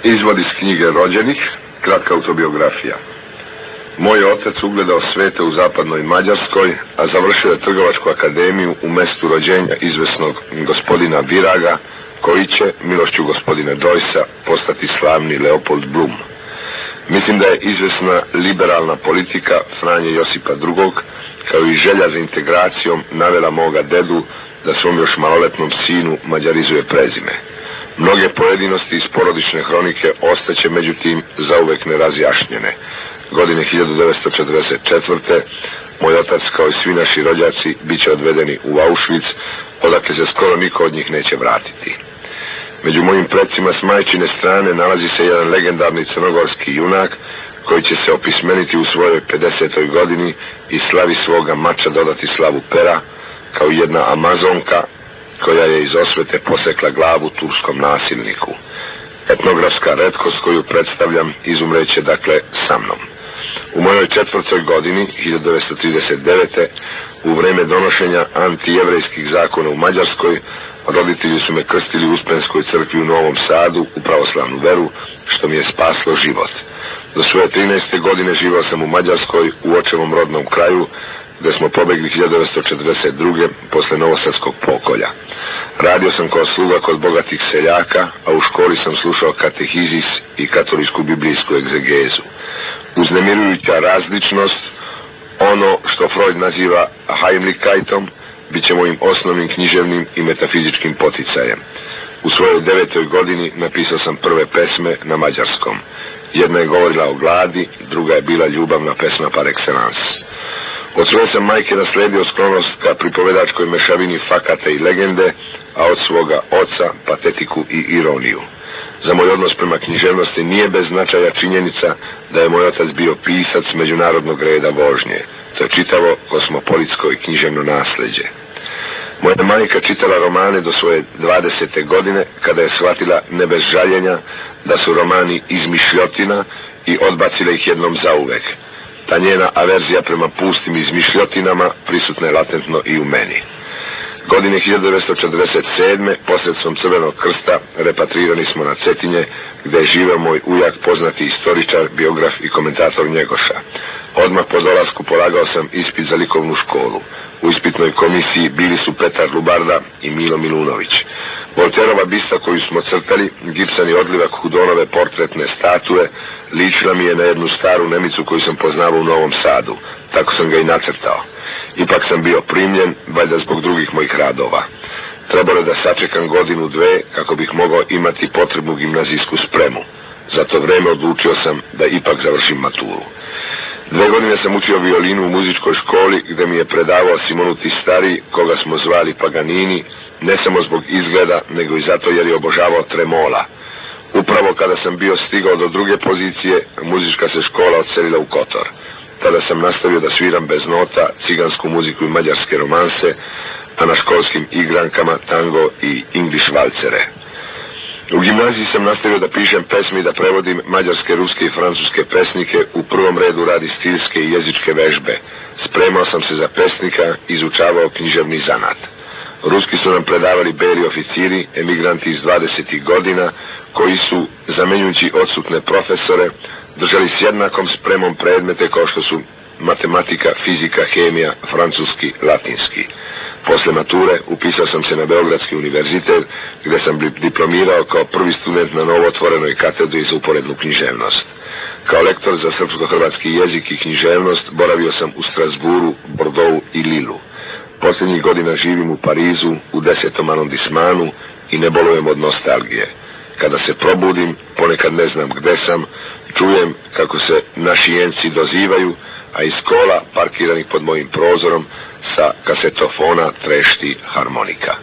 Izvod iz knjige Rođenih, kratka autobiografija. Moj otac ugledao svete u zapadnoj Mađarskoj, a završio je Trgovačku akademiju u mestu rođenja izvesnog gospodina Viraga, koji će, milošću gospodina Joycea, postati slavni Leopold Bloom. Mislim da je izvesna liberalna politika Franje Josipa II, kao i želja za integracijom, navela moga dedu da svom još maloletnom sinu mađarizuje prezime. Mnoge pojedinosti iz porodične hronike ostaće međutim zauvek nerazjašnjene. Godine 1944. moj otac, kao i svi naši rođaci, bit će odvedeni u Auschwitz, odakle se skoro niko od njih neće vratiti. Među mojim predsima s majčine strane nalazi se jedan legendarni crnogorski junak koji će se opismeniti u svojoj 50. godini i slavi svoga mača dodati slavu pera, kao jedna Amazonka koja je iz osvete posekla glavu turskom nasilniku. Etnografska retkost koju predstavljam izumreće dakle sa mnom. U mojoj 4. godini, 1939. u vreme donošenja antijevrejskih zakona u Mađarskoj, roditelji su me krstili u Uspenskoj crkvi u Novom Sadu u pravoslavnu veru, što mi je spaslo život. Do svoje 13. godine živao sam u Mađarskoj, u očevom rodnom kraju, gde smo pobegli 1942. posle Novosadskog pokolja. Radio sam kao sluga kod bogatih seljaka, a u školi sam slušao katehizis i katolijsku biblijsku egzegezu. Uznemirujuća različnost, ono što Freud naziva Heimlichkeitom, bit će mojim osnovnim književnim i metafizičkim poticajem. U svojoj 9. godini napisao sam prve pesme na mađarskom. Jedna je govorila o gladi, druga je bila ljubavna pesma par excellence. Od svoje sam majke nasledio sklonost ka pripovedačkoj mešavini fakata i legende, a od svoga oca patetiku i ironiju. Za moj odnos prema književnosti nije bez značaja činjenica da je moj otac bio pisac međunarodnog reda vožnje. To je čitavo kosmopolitsko i književno nasleđe. Moja majka čitala romane do svoje 20. godine, kada je shvatila ne bez žaljenja da su romani izmišljotina i odbacila ih jednom zauvek. Ta njena averzija prema pustim izmišljotinama prisutna je latentno i u meni. Godine 1947. posredstvom Crvenog krsta repatrirani smo na Cetinje, gde je živeo moj ujak, poznati istoričar, biograf i komentator Njegoša. Odmah po dolasku polagao sam ispit za likovnu školu. U ispitnoj komisiji bili su Petar Lubarda i Milo Milunović. Volterova bista koju smo crtali, gipsani odlivak Hudonove portretne statue, ličila mi je na jednu staru Nemicu koju sam poznavao u Novom Sadu. Tako sam ga i nacrtao. Ipak sam bio primljen, valjda zbog drugih mojih radova. Trebalo je da sačekam godinu, dve, kako bih mogao imati potrebnu gimnazijsku spremu. Za to vreme odlučio sam da ipak završim maturu. 2 godine sam učio violinu u muzičkoj školi, gde mi je predavao Simonuti Stari, koga smo zvali Paganini, ne samo zbog izgleda, nego i zato jer je obožavao tremola. Upravo kada sam bio stigao do druge pozicije, muzička se škola odselila u Kotor. Tada sam nastavio da sviram bez nota cigansku muziku i mađarske romanse, a na školskim igrankama tango i English valcere. U gimnaziji sam nastavio da pišem pesme i da prevodim mađarske, ruske i francuske pesnike, u prvom redu radi stilske i jezičke vežbe. Spremao sam se za pesnika, izučavao književni zanat. Ruski su nam predavali beli oficiri, emigranti iz 20. godina, koji su, zamenjujući odsutne profesore, držali s jednakom spremom predmete kao što su matematika, fizika, hemija, francuski, latinski. Posle mature upisao sam se na Beogradski univerzitet, gde sam diplomirao kao prvi student na novootvorenoj katedri za uporednu književnost. Kao lektor za srpsko-hrvatski jezik i književnost boravio sam u Strasburu, Bordeauxu i Lilu. Posljednjih godina živim u Parizu, u 10. arondismanu i ne bolujem od nostalgije. Kada se probudim, ponekad ne znam gde sam, čujem kako se našijenci dozivaju, a iz kola parkiranih pod mojim prozorom sa kasetofona trešti harmonika.